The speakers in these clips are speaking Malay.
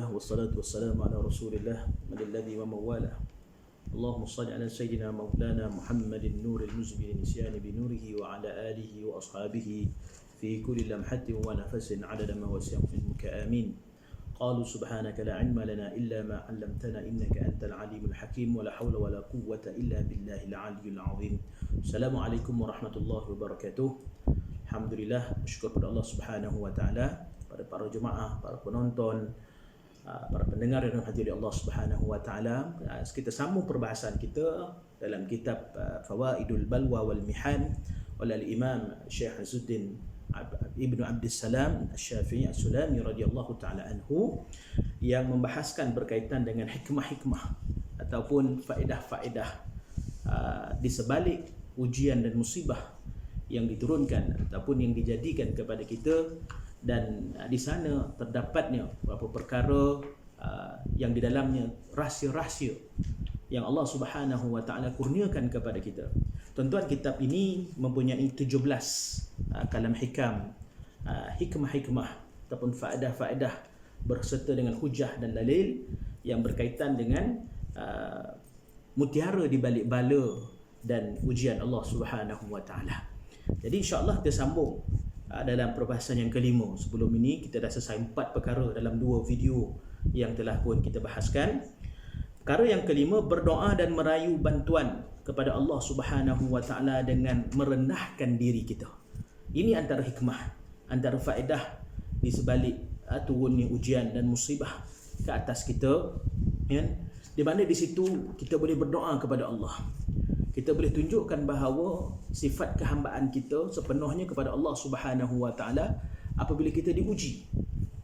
Alhamdulillah wassalatu wassalamu ala Rasulillah walilladzi wa mawalah. Allahumma salli ala sayyidina maulana Muhammadin nuril muzbil nisyani bi nurihi wa ala alihi wa ashabihi fi kulli lamhatin wa nafasin adada ma wasi'a ilmuka amin. Qalu subhanaka la ilma lana illa ma 'allamtana innaka antal alimul hakim wa la hawla wa la quwwata illa billahil aliyyil azim. Assalamualaikum warahmatullahi wabarakatuh. Alhamdulillah, bersyukur kepada Allah Subhanahu wa taala, pada para jemaah, para penonton, para pendengar yang dirahmati oleh Allah Subhanahu wa taala. Kita sambung perbahasan kita dalam kitab Fawaidul Balwa wal Mihan oleh Imam Syekh Izzuddin Ibnu Abdussalam Asy-Syafi'i As-Sulami radhiyallahu taala anhu, yang membahaskan berkaitan dengan hikmah-hikmah ataupun faedah-faedah di sebalik ujian dan musibah yang diturunkan ataupun yang dijadikan kepada kita. Dan di sana terdapatnya beberapa perkara yang di dalamnya rahsia-rahsia yang Allah Subhanahu wa taala kurniakan kepada kita. Tuan-tuan, kitab ini mempunyai 17 kalam hikam, hikmah-hikmah ataupun faedah-faedah berserta dengan hujah dan dalil yang berkaitan dengan mutiara di balik bala dan ujian Allah Subhanahu wa taala. Jadi insya-Allah kita sambung dalam perbahasan yang kelima. Sebelum ini kita dah selesai 4 perkara dalam 2 video yang telah pun kita bahaskan. Perkara yang kelima, berdoa dan merayu bantuan kepada Allah Subhanahu wa taala dengan merendahkan diri kita. Ini antara hikmah, antara faedah di sebalik turunnya ujian dan musibah ke atas kita, ya. Di mana di situ kita boleh berdoa kepada Allah. Kita boleh tunjukkan bahawa sifat kehambaan kita sepenuhnya kepada Allah Subhanahu wa taala apabila kita diuji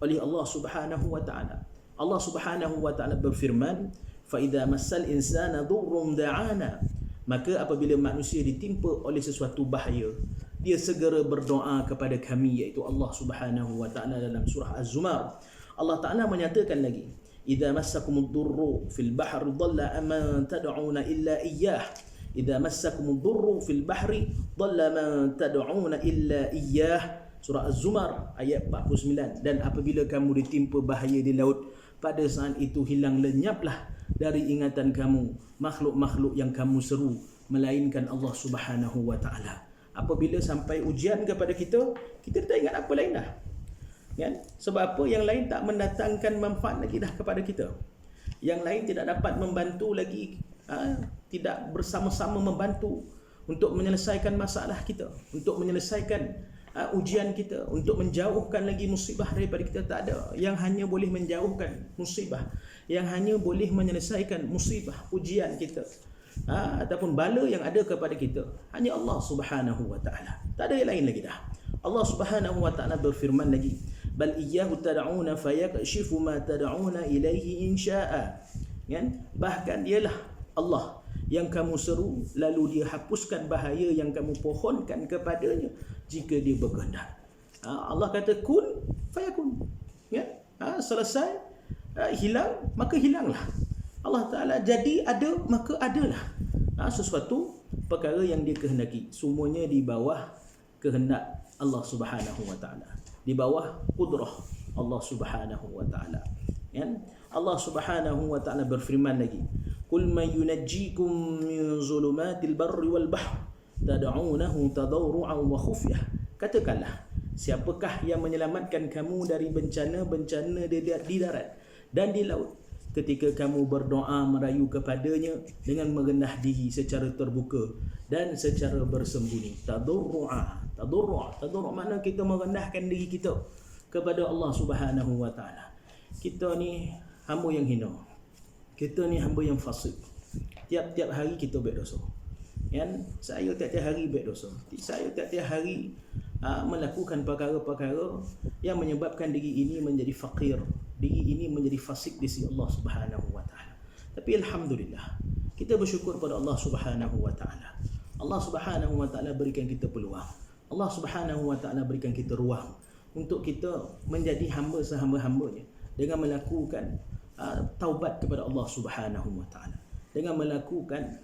oleh Allah Subhanahu wa taala. Allah Subhanahu wa taala berfirman, "Fa idza massal insana dhurrun da'ana." Maka apabila manusia ditimpa oleh sesuatu bahaya, dia segera berdoa kepada kami, iaitu Allah Subhanahu wa taala. Dalam surah Az-Zumar, Allah Taala menyatakan lagi, "Idza massakumud dhurru fil bahri dhalla man tad'una illa iyyah." Idza massakumud dhurru fil bahri dhalla man tad'una illa iyyah. Surah Az-Zumar ayat 49. Dan apabila kamu ditimpa bahaya di laut, pada saat itu hilang lenyaplah dari ingatan kamu makhluk-makhluk yang kamu seru melainkan Allah Subhanahu wa taala. Apabila sampai ujian kepada kita, kita tak ingat apa lain dah. Kan? Sebab apa? Yang lain tak mendatangkan manfaat lagi dah kepada kita. Yang lain tidak dapat membantu lagi, tidak bersama-sama membantu untuk menyelesaikan masalah kita, untuk menyelesaikan ujian kita, untuk menjauhkan lagi musibah daripada kita. Tak ada. Yang hanya boleh menjauhkan musibah, yang hanya boleh menyelesaikan musibah, ujian kita, ataupun bala yang ada kepada kita, hanya Allah Subhanahu wa taala. Tak ada yang lain lagi dah. Allah Subhanahu wa taala berfirman lagi, "Bal iyyahu tad'una fayakshifu ma tad'una ilaihi in syaa." Kan? Bahkan dialah Allah yang kamu seru, lalu dia hapuskan bahaya yang kamu pohonkan kepadanya jika dia berkehendak. Allah kata kun fayakun. Ya? Selesai, hilang, maka hilanglah. Allah Ta'ala jadi ada, maka adalah. Sesuatu perkara yang dia kehendaki, semuanya di bawah kehendak Allah Subhanahu wa taala, di bawah qudrah Allah Subhanahu wa taala. Ya? Allah Subhanahu wa taala berfirman lagi, "Qul may yunajjikum min zulumatil barri wal bahr tad'unahu tadarruan wa khufyah." Katakanlah, siapakah yang menyelamatkan kamu dari bencana-bencana di darat dan di laut ketika kamu berdoa merayu kepadanya dengan merendah diri secara terbuka dan secara bersembunyi. Tadarru' makna kita merendahkan diri kita kepada Allah Subhanahu wa taala. Kita ni hamba yang hina. Kita ni hamba yang fasik. Tiap-tiap hari kita buat dosa. Kan? Saya tiap-tiap hari buat dosa. Saya tiap-tiap hari melakukan perkara-perkara yang menyebabkan diri ini menjadi fakir, diri ini menjadi fasik di sisi Allah Subhanahu wa taala. Tapi alhamdulillah, kita bersyukur pada Allah Subhanahu wa taala. Allah Subhanahu wa taala berikan kita peluang. Allah Subhanahu wa taala berikan kita ruang untuk kita menjadi hamba sehamba-hambanya dengan melakukan taubat kepada Allah Subhanahu wa taala, dengan melakukan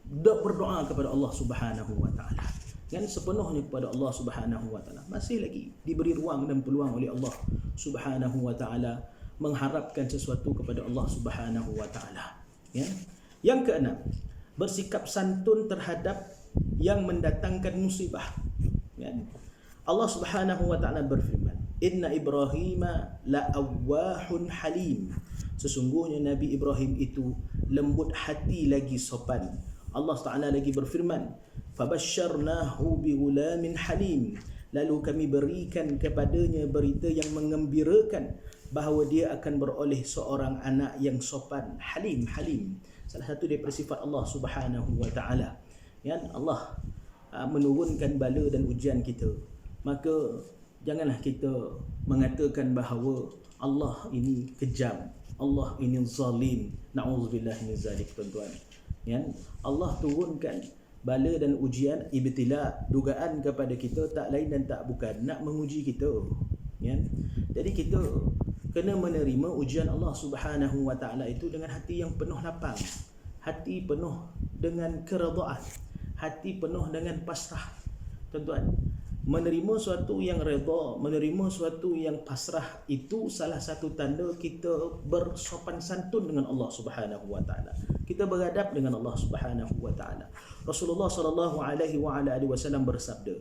berdoa kepada Allah Subhanahu wa taala. Dan sepenuhnya kepada Allah Subhanahu wa taala. Masih lagi diberi ruang dan peluang oleh Allah Subhanahu wa taala mengharapkan sesuatu kepada Allah Subhanahu wa taala. Ya. Yang keenam, bersikap santun terhadap yang mendatangkan musibah. Ya. Allah Subhanahu wa taala berfirman, "Inna Ibrahima la'awwahun halim." Sesungguhnya Nabi Ibrahim itu lembut hati lagi sopan. Allah Taala lagi berfirman, "Fabasyarnahu bighulamin halim." Lalu kami berikan kepadanya berita yang menggembirakan bahawa dia akan beroleh seorang anak yang sopan, halim. Salah satu daripada sifat Allah Subhanahu wa taala. Ya, Allah menurunkan bala dan ujian kita. Maka janganlah kita mengatakan bahawa Allah ini kejam, Allah ini zalim. Na'udzubillah min zalik, tuan-tuan. Ya, Allah turunkan bala dan ujian, ibtila, dugaan kepada kita tak lain dan tak bukan nak menguji kita. Ya. Jadi kita kena menerima ujian Allah Subhanahu wa taala itu dengan hati yang penuh lapang, hati penuh dengan keredaan, hati penuh dengan pasrah. Tuan-tuan, menerima suatu yang redha, menerima suatu yang pasrah itu salah satu tanda kita bersopan santun dengan Allah Subhanahu wa taala. Kita beradab dengan Allah Subhanahu wa taala. Rasulullah sallallahu alaihi wasallam bersabda,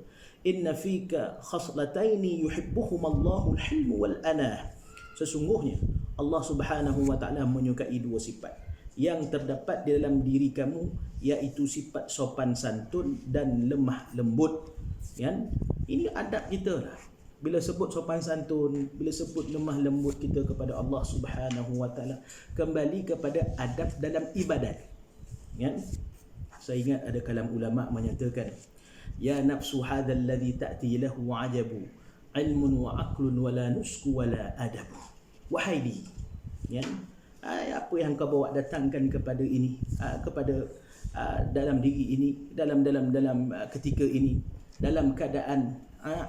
"Inna fika khaslataini yuhibbuhumallahu al-hilm wal anah." Sesungguhnya Allah Subhanahu wa taala menyukai dua sifat yang terdapat di dalam diri kamu, iaitu sifat sopan santun dan lemah lembut. Ya? Ini adab kita lah. Bila sebut sopan santun, bila sebut lemah lembut kita kepada Allah Subhanahu wa taala, kembali kepada adab dalam ibadat. Ya? Saya ingat ada kalam ulama menyatakan, "Ya nafsu hadzal ladzi ta'ti lahu 'ajabu, ilmun wa aqlun wa la nusku wa la adabu." Wahai diri, ya, apa yang kau bawa datangkan kepada ini, kepada dalam diri ini, dalam ketika ini, dalam keadaan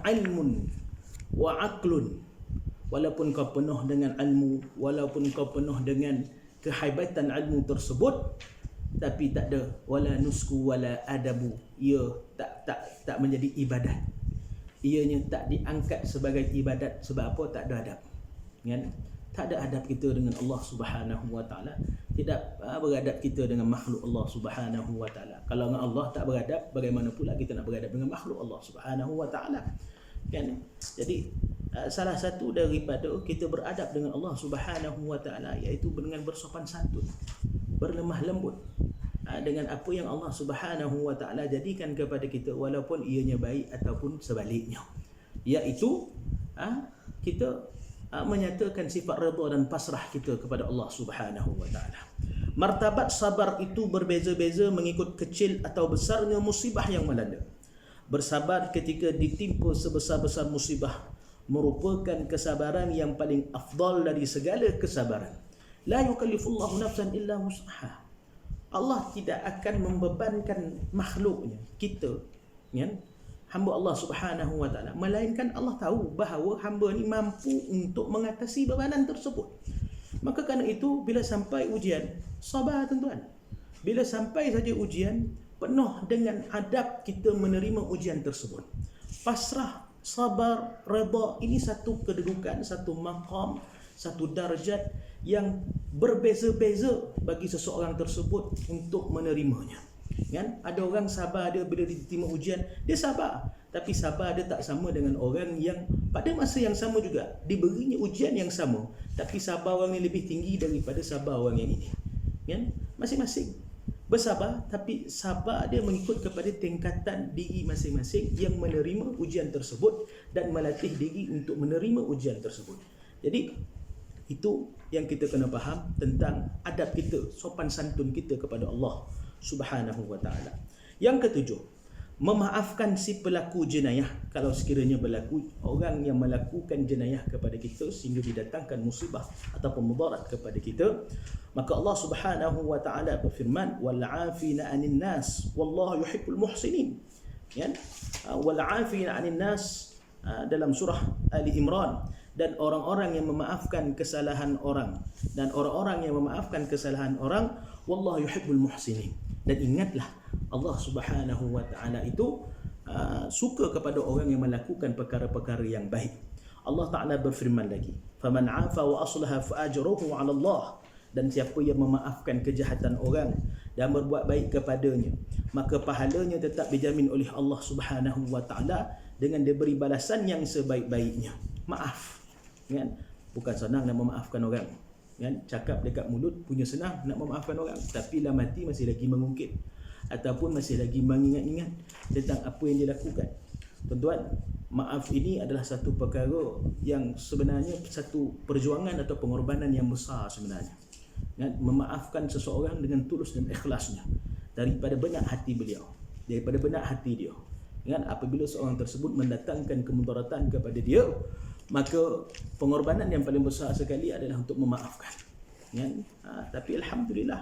ilmun wa aqlun, walaupun kau penuh dengan ilmu, walaupun kau penuh dengan kehaibatan ilmu tersebut, tapi tak ada wala nusku wala adabu, ia tak menjadi ibadat, ianya tak diangkat sebagai ibadat. Sebab apa? Tak ada adab. Kan? Tak ada adab kita dengan Allah Subhanahu wa taala, tidak beradab kita dengan makhluk Allah Subhanahu wa taala. Kalau dengan Allah tak beradab, bagaimana pula kita nak beradab dengan makhluk Allah Subhanahu wa taala? Kan? Jadi salah satu daripada kita beradab dengan Allah Subhanahu wa taala iaitu dengan bersopan santun, berlemah lembut dengan apa yang Allah Subhanahu wa taala jadikan kepada kita, walaupun ianya baik ataupun sebaliknya, iaitu kita menyatakan sifat redha dan pasrah kita kepada Allah Subhanahu wa taala. Martabat sabar itu berbeza-beza mengikut kecil atau besarnya musibah yang melanda. Bersabar ketika ditimpa sebesar-besar musibah merupakan kesabaran yang paling afdal dari segala kesabaran. La yukallifullahu nafsan illa wus'aha. Allah tidak akan membebankan makhluknya, kita, ya, hamba Allah Subhanahu wa taala, melainkan Allah tahu bahawa hamba ni mampu untuk mengatasi bebanan tersebut. Maka kerana itu, bila sampai ujian, sabar tuan-tuan. Bila sampai saja ujian, penuh dengan adab kita menerima ujian tersebut. Pasrah, sabar, redha, ini satu kedudukan, satu maqam, satu darjat yang berbeza-beza bagi seseorang tersebut untuk menerimanya. Kan? Ada orang sabar dia bila diterima ujian, dia sabar. Tapi sabar dia tak sama dengan orang yang pada masa yang sama juga diberinya ujian yang sama, tapi sabar orang ni lebih tinggi daripada sabar orang yang ini. Kan? Masing-masing bersabar, tapi sabar dia mengikut kepada tingkatan diri masing-masing yang menerima ujian tersebut dan melatih diri untuk menerima ujian tersebut. Jadi itu yang kita kena faham tentang adab kita, sopan santun kita kepada Allah Subhanahu wa taala. Yang ketujuh, memaafkan si pelaku jenayah kalau sekiranya berlaku orang yang melakukan jenayah kepada kita sehingga didatangkan musibah ataupun mudarat kepada kita. Maka Allah Subhanahu wa taala berfirman, wal 'afina 'anil nas wallahu yuhibbul muhsinin. Ya, wal 'afina 'anil nas dalam surah Ali Imran, dan orang-orang yang memaafkan kesalahan orang, dan orang-orang yang memaafkan kesalahan orang, wallahu yuhibbul muhsinin. Dan ingatlah, Allah Subhanahu wa taala itu suka kepada orang yang melakukan perkara-perkara yang baik. Allah Ta'ala berfirman lagi, faman 'afa wa aslaha fa ajruhu 'ala Allah, dan siapa yang memaafkan kejahatan orang dan berbuat baik kepadanya, maka pahalanya tetap dijamin oleh Allah Subhanahu wa Ta'ala dengan diberi balasan yang sebaik-baiknya. Maaf, kan? Bukan senang nak memaafkan orang, kan? Cakap dekat mulut punya senang nak memaafkan orang, tapi dalam hati masih lagi mengungkit ataupun masih lagi mengingat-ingat tentang apa yang dia lakukan. Tuan-tuan, maaf ini adalah satu perkara yang sebenarnya satu perjuangan atau pengorbanan yang besar sebenarnya. Memaafkan seseorang dengan tulus dan ikhlasnya daripada benak hati beliau, daripada benak hati dia. Apabila seorang tersebut mendatangkan kemudaratan kepada dia, maka pengorbanan yang paling besar sekali adalah untuk memaafkan. Tapi alhamdulillah,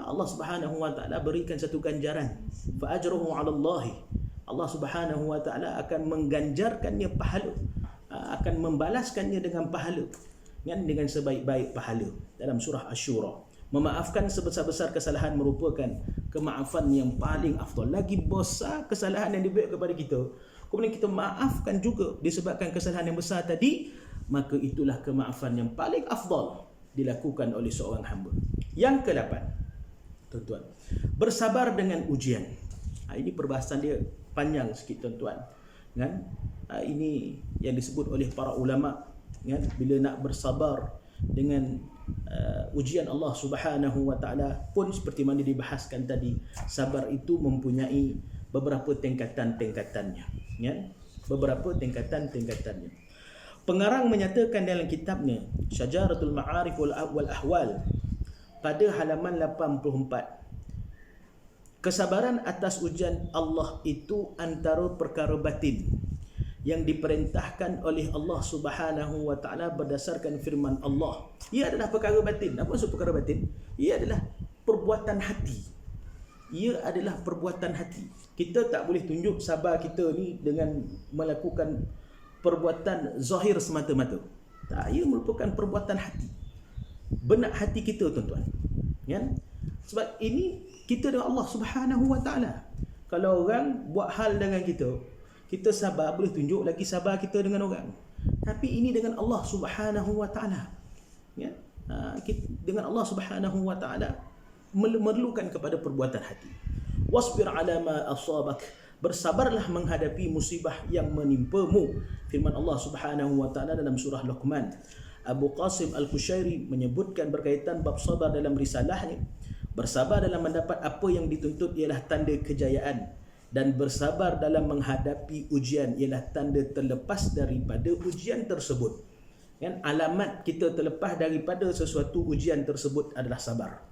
Allah Subhanahu wa Ta'ala berikan satu ganjaran, fa ajruhu 'ala Allah. Allah Subhanahu wa Ta'ala akan mengganjarkannya pahala, akan membalaskannya dengan pahala, dengan sebaik-baik pahala. Dalam surah Asy-Syura, memaafkan sebesar-besar kesalahan merupakan kemaafan yang paling afdal. Lagi besar kesalahan yang dibuat kepada kita, kemudian kita maafkan juga disebabkan kesalahan yang besar tadi, maka itulah kemaafan yang paling afdal dilakukan oleh seorang hamba. Yang ke-8, tuan-tuan, bersabar dengan ujian. Ini perbahasan dia panjang sikit, tuan-tuan. Ini yang disebut oleh para ulama, bila nak bersabar dengan ujian Allah Subhanahu wa Ta'ala pun seperti mana dibahaskan tadi, sabar itu mempunyai beberapa tingkatan-tingkatannya, beberapa tingkatan-tingkatannya. Pengarang menyatakan dalam kitabnya Syajaratul Ma'arif wal Ahwal pada halaman 84, kesabaran atas ujian Allah itu antara perkara batin yang diperintahkan oleh Allah Subhanahu wa Ta'ala berdasarkan firman Allah. Ia adalah perkara batin. Apa maksud perkara batin? Ia adalah perbuatan hati. Ia adalah perbuatan hati. Kita tak boleh tunjuk sabar kita ni dengan melakukan perbuatan zahir semata-mata. Tak, ia merupakan perbuatan hati. Benak hati kita, tuan-tuan. Sebab ini kita dengan Allah Subhanahu wa Ta'ala. Kalau orang buat hal dengan kita sabar, boleh tunjuk lagi sabar kita dengan orang. Tapi ini dengan Allah Subhanahu wa Ta'ala. Dengan Allah Subhanahu wa Ta'ala memerlukan kepada perbuatan hati. Wasbir ala ma asabak, bersabarlah menghadapi musibah yang menimpamu. Firman Allah Subhanahu wa Ta'ala dalam surah Luqman. Abu Qasim Al-Qushairi menyebutkan berkaitan bab sabar dalam risalahnya, bersabar dalam mendapat apa yang dituntut ialah tanda kejayaan, dan bersabar dalam menghadapi ujian ialah tanda terlepas daripada ujian tersebut. Alamat kita terlepas daripada sesuatu ujian tersebut adalah sabar.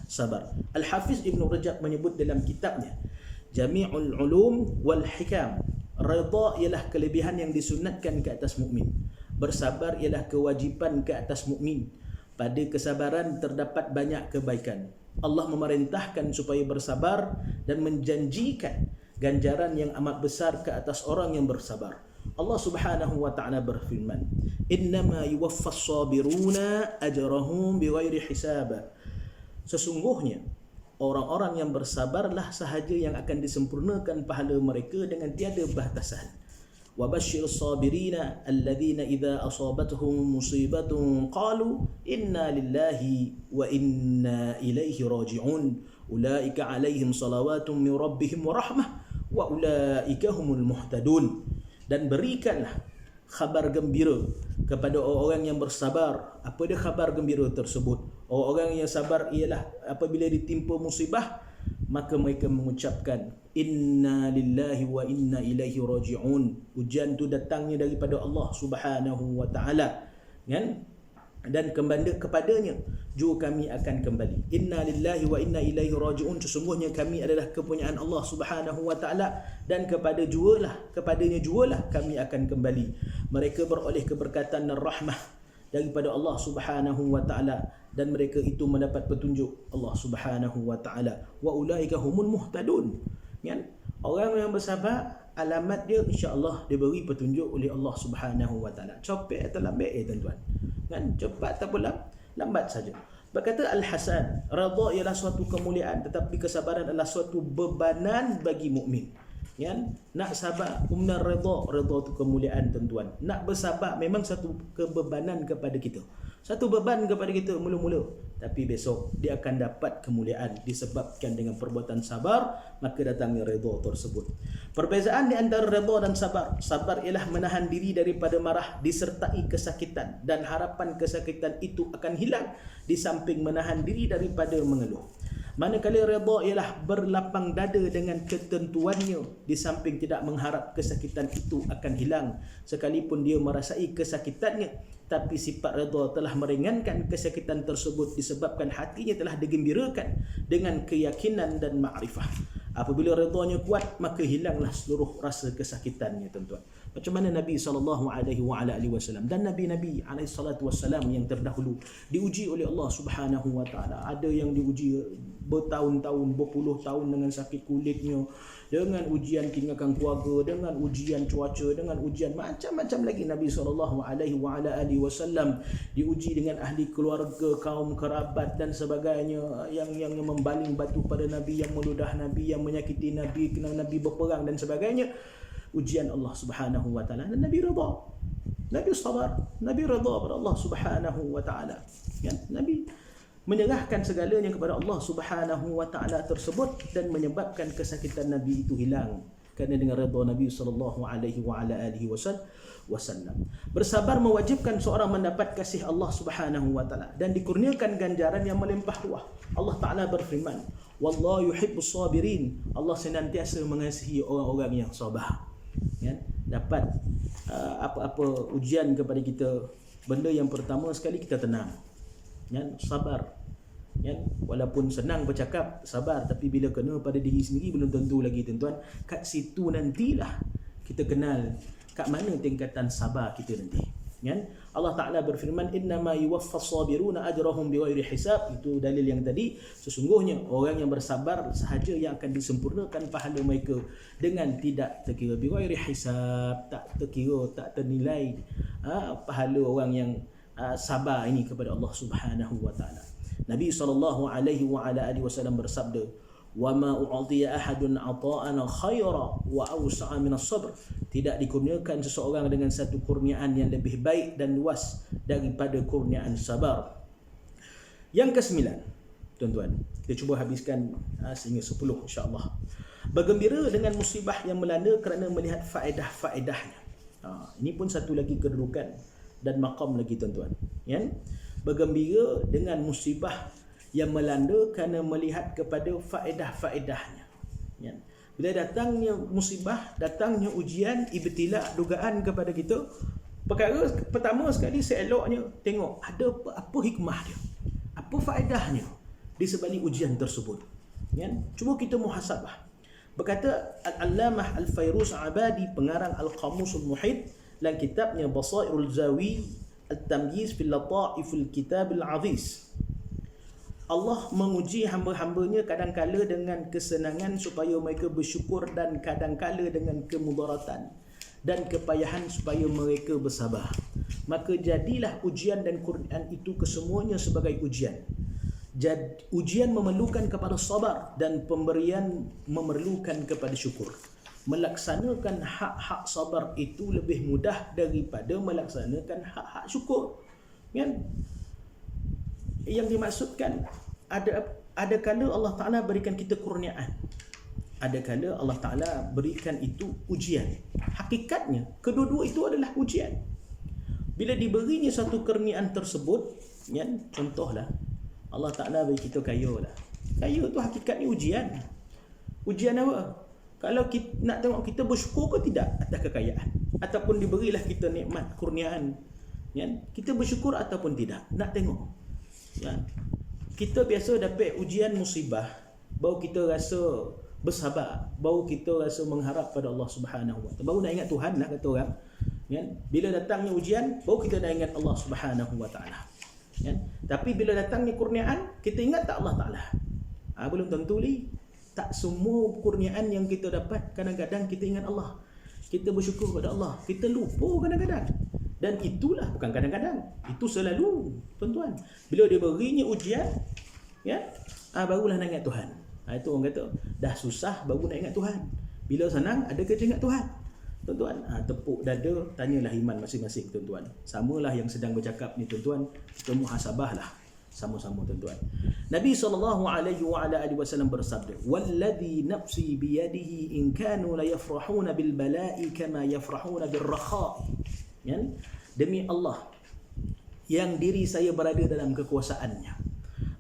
Sabar. Al-Hafiz Ibn Rajab menyebut dalam kitabnya Jami'ul Ulum wal Hikam, redha ialah kelebihan yang disunatkan ke atas mukmin. Bersabar ialah kewajipan ke atas mukmin. Pada kesabaran terdapat banyak kebaikan. Allah memerintahkan supaya bersabar dan menjanjikan ganjaran yang amat besar ke atas orang yang bersabar. Allah Subhanahu wa Ta'ala berfirman, innama yuwaffas sabiruna ajrahum bighairi hisab. Sesungguhnya orang-orang yang bersabarlah sahaja yang akan disempurnakan pahala mereka dengan tiada batasan. وَبَشِّرِ الصَّابِرِينَ الَّذِينَ إِذَا أَصَابَتْهُمْ مُصِيبَةٌ قَالُوا إِنَّا لِلَّهِ وَإِنَّا إِلَيْهِ رَاجِعُونَ أُولَئِكَ عَلَيْهِمْ صَلَوَاتٌ مِّن رَّبِّهِمْ وَرَحْمَةٌ وَأُولَئِكَ هُمُ الْمُهْتَدُونَ. Dan berikanlah khabar gembira kepada orang-orang yang bersabar. Apa dia khabar gembira tersebut? Orang-orang yang sabar ialah apabila ditimpa musibah, maka mereka mengucapkan inna lillahi wa inna ilaihi raji'un. Ujian tu datangnya daripada Allah Subhanahu wa Ta'ala, dan kembali kepadanya juga kami akan kembali. Inna lillahi wa inna ilaihi raji'un, sesungguhnya kami adalah kepunyaan Allah Subhanahu wa Ta'ala dan kepadanya jugalah kami akan kembali. Mereka beroleh keberkatan dan rahmah daripada Allah Subhanahu wa Ta'ala, dan mereka itu mendapat petunjuk Allah Subhanahu wa Ta'ala. Wa ulaika humul muhtadun. Orang yang bersabar, alamat dia insya-Allah diberi petunjuk oleh Allah Subhanahu wa Ta'ala. Cepat atau lambat tuan-tuan? Cepat ataupun lambat saja. Berkata Al-Hasan, redha ialah suatu kemuliaan, tetapi kesabaran adalah suatu bebanan bagi mukmin. Kan? Nak sabar, umnar redha tu kemuliaan tuan-tuan. Nak bersabar memang satu kebebanan kepada kita. Satu beban kepada kita mula-mula. Tapi besok dia akan dapat kemuliaan disebabkan dengan perbuatan sabar, maka datangnya redha tersebut. Perbezaan di antara redha dan sabar. Sabar ialah menahan diri daripada marah disertai kesakitan, dan harapan kesakitan itu akan hilang di samping menahan diri daripada mengeluh. Manakala redha ialah berlapang dada dengan ketentuannya, di samping tidak mengharap kesakitan itu akan hilang sekalipun dia merasai kesakitannya, tapi sifat redha telah meringankan kesakitan tersebut disebabkan hatinya telah digembirakan dengan keyakinan dan makrifah. Apabila redhanya kuat, maka hilanglah seluruh rasa kesakitannya, tuan-tuan. Macam mana Nabi SAW dan Nabi-Nabi SAW yang terdahulu diuji oleh Allah Subhanahu Wa Taala. Ada yang diuji bertahun-tahun, berpuluh tahun dengan sakit kulitnya, dengan ujian tinggalkan keluarga, dengan ujian cuaca, dengan ujian macam-macam lagi. Nabi SAW diuji dengan ahli keluarga, kaum kerabat dan sebagainya, yang membaling batu pada Nabi, yang meludah Nabi, yang menyakiti Nabi, kena Nabi berperang dan sebagainya. Ujian Allah Subhanahu Wa Taala, dan Nabi redha. Nabi sabar, Nabi redha pada Allah Subhanahu Wa Taala. Ya, Nabi menyerahkan segalanya kepada Allah Subhanahu Wa Taala tersebut, dan menyebabkan kesakitan Nabi itu hilang kerana dengan redha Nabi sallallahu alaihi wasallam. Bersabar mewajibkan seorang mendapat kasih Allah Subhanahu Wa Taala dan dikurniakan ganjaran yang melimpah ruah. Allah Taala berfirman, "Wallahu yuhibbus sabirin." Allah senantiasa mengasihi orang-orang yang sabar. Ya, dapat apa-apa ujian kepada kita, benda yang pertama sekali kita tenang. Ya, sabar. Ya, walaupun senang bercakap sabar, tapi bila kena pada diri sendiri belum tentu lagi, tuan-tuan. Kat situ nantilah kita kenal kat mana tingkatan sabar kita nanti. Ya, Allah Ta'ala berfirman, "Innama yuwaffas sabiruna ajrahum bighairi hisab." Itu dalil yang tadi. Sesungguhnya orang yang bersabar sahaja yang akan disempurnakan pahala mereka dengan tidak terkira, bighairi hisab, tak terkira, tak ternilai pahala orang yang sabar ini kepada Allah Subhanahu Wa Taala. Nabi SAW bersabda, "Wa ma u'tiya ahadun 'ata'an khaira wa awsa'a min as-sabr." Tidak dikurniakan seseorang dengan satu kurniaan yang lebih baik dan luas daripada kurniaan sabar. Yang kesembilan, tuan-tuan, kita cuba habiskan sehingga 10 insya-Allah. Bergembira dengan musibah yang melanda kerana melihat faedah-faedahnya. Ini pun satu lagi kedudukan dan maqam lagi, tuan-tuan. Ya? Bergembira dengan musibah yang melanda kerana melihat kepada faedah-faedahnya. Ya. Bila datangnya musibah, datangnya ujian, ibtila, dugaan kepada kita, perkara pertama sekali seeloknya tengok ada apa hikmah dia, apa faedahnya di sebalik ujian tersebut. Ya. Cuba kita muhasabah. Berkata Al-Allamah Al-Fairuz Abadi, pengarang Al-Qamusul Muhit, dalam kitabnya Basairul Zawi Al-Tamyiz fil Lata'iful Kitabil Aziz, Allah menguji hamba-hambanya kadang-kala dengan kesenangan supaya mereka bersyukur, dan kadang-kala dengan kemudaratan dan kepayahan supaya mereka bersabar. Maka jadilah ujian dan Quran itu kesemuanya sebagai ujian. Ujian memerlukan kepada sabar, dan pemberian memerlukan kepada syukur. Melaksanakan hak-hak sabar itu lebih mudah daripada melaksanakan hak-hak syukur. Kan? Yang dimaksudkan, ada kala Allah Ta'ala berikan kita kurniaan, ada kala Allah Ta'ala berikan itu ujian. Hakikatnya kedua-dua itu adalah ujian. Bila diberinya satu kurniaan tersebut, ya, contohlah Allah Ta'ala beri kita kaya lah. Kaya tu hakikatnya ujian. Ujian apa? Kalau kita nak tengok kita bersyukur ke tidak atas kekayaan, ataupun diberilah kita nikmat kurniaan, ya, kita bersyukur ataupun tidak, nak tengok. Ya. Kita biasa dapat ujian musibah, baru kita rasa bersabar, baru kita rasa mengharap pada Allah Subhanahu Wa Taala, baru nak ingat Tuhan lah, kata orang. Ya. Bila datangnya ujian, baru kita nak ingat Allah Subhanahu Wa Taala. Ya. Tapi bila datangnya kurniaan, kita ingat tak Allah Taala? Belum tentu li. Tak semua kurniaan yang kita dapat, kadang-kadang kita ingat Allah, kita bersyukur kepada Allah, kita lupa kadang-kadang. Dan itulah, bukan kadang-kadang, itu selalu, tuan-tuan. Bila dia berinya ujian, ya, barulah nak ingat Tuhan. Itu orang kata, dah susah baru nak ingat Tuhan. Bila senang, ada kerja ingat Tuhan. Tuan-tuan, tepuk dada, tanyalah iman masing-masing tuan-tuan. Samalah yang sedang bercakap ni tuan-tuan, kita muhasabahlah sama-sama tuan-tuan. Nabi SAW bersabda, "Walladhi nafsi biyadihi in kanu la yafrahuna bil bala'i kama yafrahuna bil rakha'i." Ya? Demi Allah yang diri saya berada dalam kekuasaannya,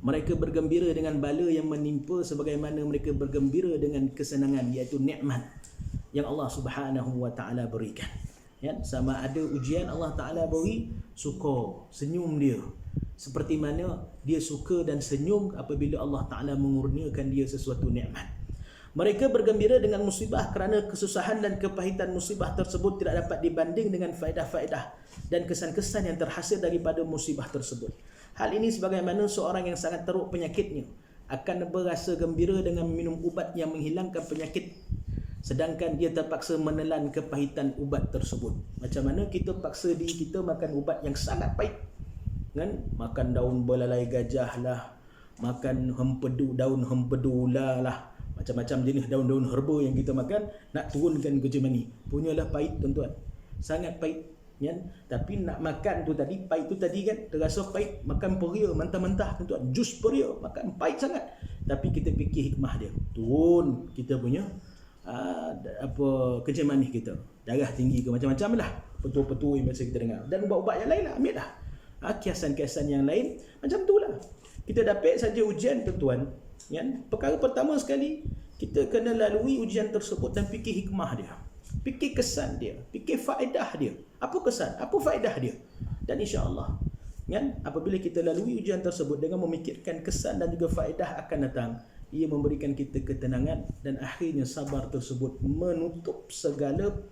mereka bergembira dengan bala yang menimpa sebagaimana mereka bergembira dengan kesenangan, iaitu nikmat yang Allah Subhanahu wa taala berikan. Ya, sama ada ujian Allah taala beri, suka, senyum dia. Seperti mana dia suka dan senyum apabila Allah taala mengurniakan dia sesuatu nikmat. Mereka bergembira dengan musibah kerana kesusahan dan kepahitan musibah tersebut tidak dapat dibanding dengan faedah-faedah dan kesan-kesan yang terhasil daripada musibah tersebut. Hal ini sebagaimana seorang yang sangat teruk penyakitnya akan berasa gembira dengan minum ubat yang menghilangkan penyakit, sedangkan dia terpaksa menelan kepahitan ubat tersebut. Macam mana kita paksa diri kita makan ubat yang sangat pahit, kan? Makan daun belalai gajah lah, makan daun hempedu lah, macam-macam jenis daun-daun herba yang kita makan nak turunkan kencing punyalah pahit tuan-tuan, sangat pahit, kan? Tapi nak makan tu tadi, pahit tu tadi kan, terasa pahit, makan peria mentah-mentah tuan-tuan, jus peria, makan pahit sangat. Tapi kita fikir hikmah dia, turun kita punya kencing manis kita, darah tinggi ke macam-macam lah, petua-petua yang biasa kita dengar, dan ubat-ubat yang lain lah, ambil lah kiasan-kiasan yang lain macam tu lah. Kita dapat saja ujian tuan-tuan, kan? Perkara pertama sekali, kita kena lalui ujian tersebut dan fikir hikmah dia, fikir kesan dia, fikir faedah dia, apa kesan, apa faedah dia. Dan insya-Allah, kan, apabila kita lalui ujian tersebut dengan memikirkan kesan dan juga faedah, akan datang ia memberikan kita ketenangan, dan akhirnya sabar tersebut menutup segala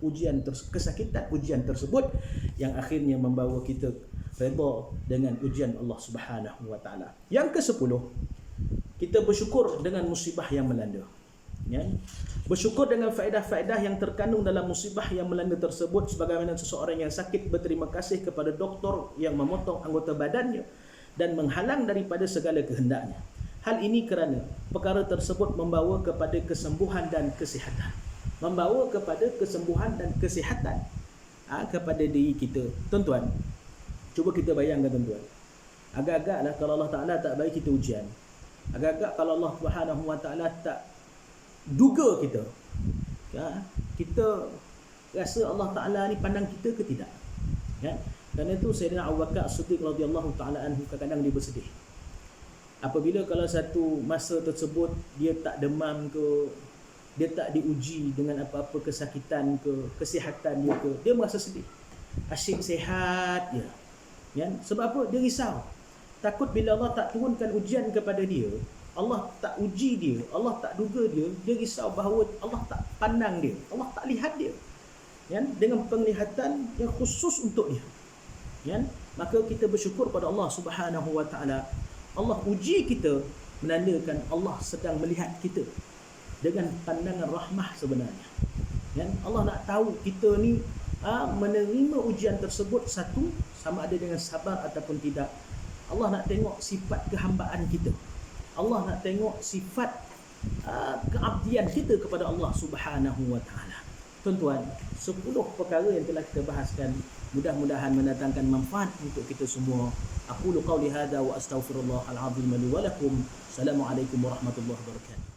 kesakitan ujian tersebut, yang akhirnya membawa kita redha dengan ujian Allah Subhanahu wa taala. Yang ke-10, kita bersyukur dengan musibah yang melanda. Ya? Bersyukur dengan faedah-faedah yang terkandung dalam musibah yang melanda tersebut, sebagaimana seseorang yang sakit berterima kasih kepada doktor yang memotong anggota badannya dan menghalang daripada segala kehendaknya. Hal ini kerana perkara tersebut membawa kepada kesembuhan dan kesihatan. Membawa kepada kesembuhan dan kesihatan kepada diri kita. Tuan-tuan, cuba kita bayangkan tuan-tuan. Agak-agaklah kalau Allah Ta'ala tak bagi kita ujian. Agak-agak kalau Allah Subhanahu wa taala tak duga kita, kita rasa Allah Ta'ala ni pandang kita ke tidak. Ya? Kerana itu Sayyidina Abu Bakar As-Siddiq radhiyallahu ta'ala anhu kadang-kadang dia bersedih. Apabila kalau satu masa tersebut dia tak demam ke, dia tak diuji dengan apa-apa kesakitan ke, kesihatan dia ke, dia merasa sedih. Asyik sihat je. Ya? Sebab apa? Dia risau. Takut bila Allah tak turunkan ujian kepada dia, Allah tak uji dia, Allah tak duga dia, dia risau bahawa Allah tak pandang dia, Allah tak lihat dia, ya? Dengan penglihatan yang khusus untuk dia, ya? Maka kita bersyukur pada Allah Subhanahu wa taala. Allah uji kita menandakan Allah sedang melihat kita dengan pandangan rahmah sebenarnya, ya? Allah nak tahu kita ni menerima ujian tersebut, satu, sama ada dengan sabar ataupun tidak. Allah nak tengok sifat kehambaan kita, Allah nak tengok sifat keabdian kita kepada Allah Subhanahu wa taala. Tuan-tuan, 10 perkara yang telah kita bahaskan mudah-mudahan mendatangkan manfaat untuk kita semua. Aqulu qawli hadza wa astaghfirullahal azim li wa lakum. Assalamualaikum warahmatullahi wabarakatuh.